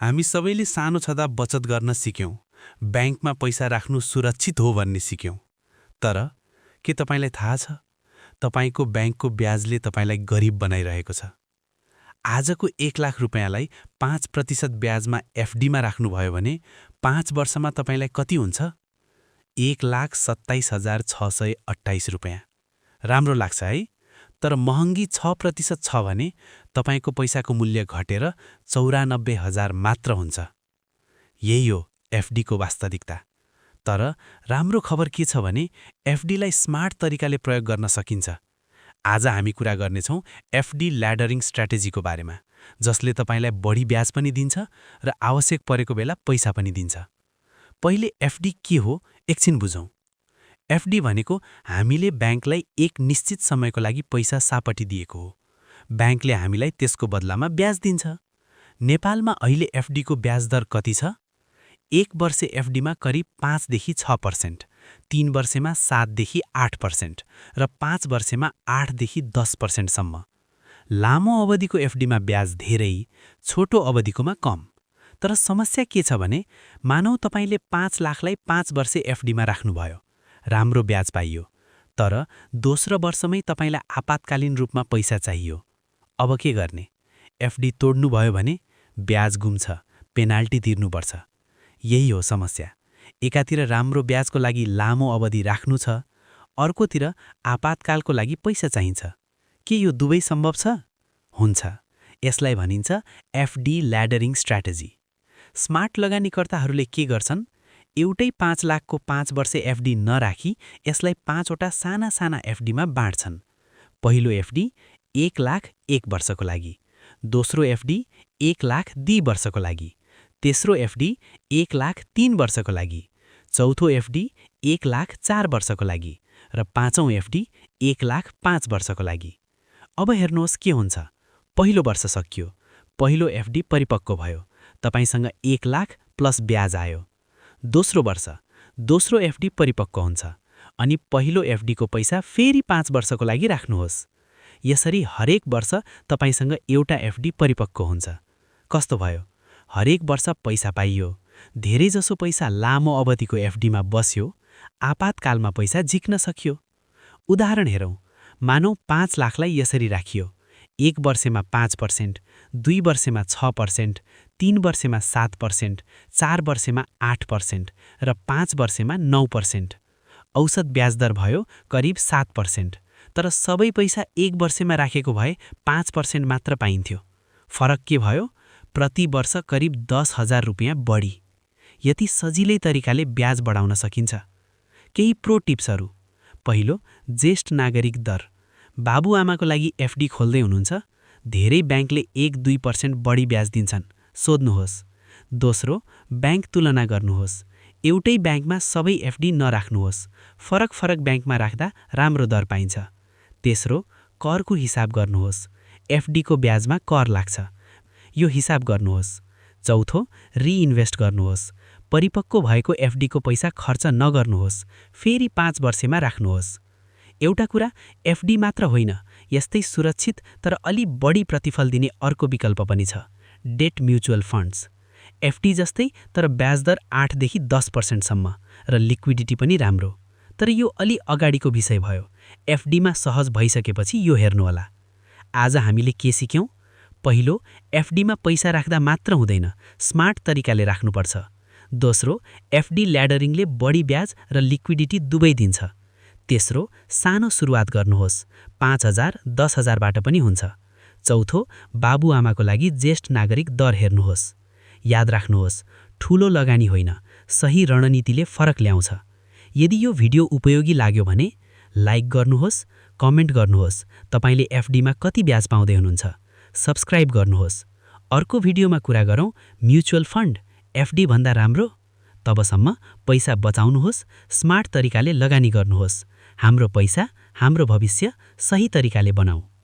हामी सबैले सानो छँदा बचत गर्न सिक्यौं। ब्याङ्कमा पैसा राख्नु सुरक्षित हो भन्ने सिक्यौं। तर के तपाईलाई थाहा छ, तपाईको ब्याङ्कको ब्याजले तपाईलाई गरिब बनाइरहेको छ। आजको 1 लाख रुपैयाँलाई 5% ब्याजमा एफडीमा राख्नुभयो भने 5 वर्षमा तपाईलाई कति हुन्छ? 1,27,628 रुपैयाँ। राम्रो लाग्छ है? तर महँगी 6% छ भने तपाईको पैसाको मूल्य घटेर 94,000 मात्र हुन्छ। यही हो एफडीको वास्तविकता। तर राम्रो खबर के छ भने एफडीलाई स्मार्ट तरिकाले प्रयोग गर्न सकिन्छ। आज हामी कुरा गर्नेछौँ एफडी ल्याडरिङ स्ट्र्याटेजीको बारेमा, जसले तपाईलाई बढी ब्याज पनि दिन्छ र आवश्यक परेको बेला पैसा पनि दिन्छ। पहिले एफडी के हो एकछिन बुझौँ। एफडी भनेको हामीले ब्याङ्कलाई एक निश्चित समयको लागि पैसा सापटी दिएको हो। ब्याङ्कले हामीलाई त्यसको बदलामा ब्याज दिन्छ। नेपालमा अहिले एफडीको ब्याज दर कति छ? 1 वर्षे एफडीमा करिब 5 देखि 6%, 3 वर्षेमा 7 देखि 8% र 5 वर्षेमा 8 देखि 10% सम्म। लामो अवधिको एफडीमा ब्याज धेरै, छोटो अवधिकोमा कम। तर समस्या के छ भने मानौ तपाईले 5 लाखलाई 5 वर्षे एफडीमा राख्नुभयो। राम्रो ब्याज पाइयो। तर दोस्रो वर्षमै तपाईलाई आपतकालीन रूपमा पैसा चाहियो। अब के गर्ने? एफडी तोड्नुभयो भने ब्याज गुम्छ, पेनाल्टी तिर्नुपर्छ। यही हो समस्या। एकातिर राम्रो ब्याजको लागि लामो अवधि राख्नु छ, अर्कोतिर आपतकालको लागि पैसा चाहिन्छ। के यो दुवै सम्भव छ? हुन्छ। यसलाई भनिन्छ एफडी ल्याडरिङ स्ट्र्याटेजी। स्मार्ट लगानीकर्ताहरूले के गर्छन्? एउटै 5 लाखको 5 वर्षे एफडी नराखी यसलाई 5 वटा साना साना एफडीमा बाँड्छन्। पहिलो एफडी 1 लाख 1 वर्षको लागि, दोस्रो एफडी 1 लाख 2 वर्षको लागि, तेस्रो एफडी 1 लाख 3 वर्षको लागि, चौथो एफडी 1 लाख 4 वर्षको लागि र पाँचौं एफडी 1 लाख 5 वर्षको लागि। अब हेर्नुहोस् के हुन्छ। पहिलो वर्ष सकियो, पहिलो एफडी परिपक्व भयो, तपाईसँग 1 लाख प्लस ब्याज आयो। दोस्रो वर्ष दोस्रो एफडी परिपक्व हुन्छ अनि पहिलो एफडीको पैसा फेरि 5 वर्षको लागि राख्नुहोस्। यसरी हरेक वर्ष तपाईसँग एउटा एफडी परिपक्व हुन्छ। कस्तो भयो? हरेक वर्ष पैसा पाइयो, धेरैजसो पैसा लामो अवधिको एफडीमा बस्यो, आपतकालमा पैसा झिक्न सकियो। उदाहरण हेरौँ। मानौ 5 लाखलाई यसरी राखियो। 1 वर्षेमा 5%, 2 वर्षेमा 6%, 3 वर्षेमा 7%, 4 वर्षेमा 8% र 5 वर्षेमा 9%। औसत ब्याज दर भयो करिब 7%। तर सबै पैसा 1 वर्षेमा राखेको भए 5% मात्र पाइन्थ्यो। फरक के भयो? प्रति वर्ष करिब 10,000 रुपैयाँ बढी। यति सजिलै तरिकाले ब्याज बढाउन सकिन्छ। केही प्रो टिप्सहरू। पहिलो, ज्येष्ठ नागरिक दर। बाबुआमाको लागि एफडी खोल्दै हुनुहुन्छ? धेरै ब्याङ्कले 1-2% बढी ब्याज दिन्छन्। सोध्नुहोस्। दोस्रो, ब्याङ्क तुलना गर्नुहोस्। एउटै ब्याङ्कमा सबै एफडी नराख्नुहोस्। फरक फरक ब्याङ्कमा राख्दा राम्रो दर पाइन्छ। तेस्रो, करको हिसाब गर्नुहोस्। एफडीको ब्याजमा कर लाग्छ। यो हिसाब गर्नुहोस्। चौथो, रिइन्भेस्ट गर्नुहोस्। परिपक्व भएको एफडीको पैसा खर्च नगर्नुहोस्, फेरि 5 वर्षेमा राख्नुहोस्। एउटा कुरा, एफडी मात्र होइन, यस्तै सुरक्षित तर अलि बढी प्रतिफल दिने अर्को विकल्प पनि छ, डेट म्युचुअल फन्ड्स। एफडी जस्तै तर ब्याज दर 8 देखि 10% सम्म र लिक्विडिटी पनि राम्रो। तर यो अलि अगाडिको विषय भयो। एफडीमा सहज भइसकेपछि यो हेर्नुहोला। आज हामीले के सिक्यौँ? पहिलो, एफडीमा पैसा राख्दा मात्र हुँदैन, स्मार्ट तरिकाले राख्नुपर्छ। दोस्रो, एफडी ल्याडरिङले बढी ब्याज र लिक्विडिटी दुवै दिन्छ। तेस्रो, सानो सुरुवात गर्नुहोस्, 5,000, 10,000बाट पनि हुन्छ। चौथो, बाबुआमाको लागि ज्येष्ठ नागरिक दर हेर्नुहोस्। याद राख्नुहोस्, ठूलो लगानी होइन, सही रणनीतिले फरक ल्याउँछ। यदि यो भिडियो उपयोगी लाग्यो भने लाइक गर्नुहोस्, कमेन्ट गर्नुहोस्, तपाईले एफडीमा कति ब्याज पाउँदै हुनुहुन्छ। सब्स्क्राइब गर्नुहोस्। अर्को भिडियोमा कुरा गरौँ म्युचुअल फन्ड एफडी भन्दा राम्रो। तबसम्म पैसा बचाउनुहोस्, स्मार्ट तरिकाले लगानी गर्नुहोस्। हाम्रो पैसा, हाम्रो भविष्य सही तरिकाले बनाऊ।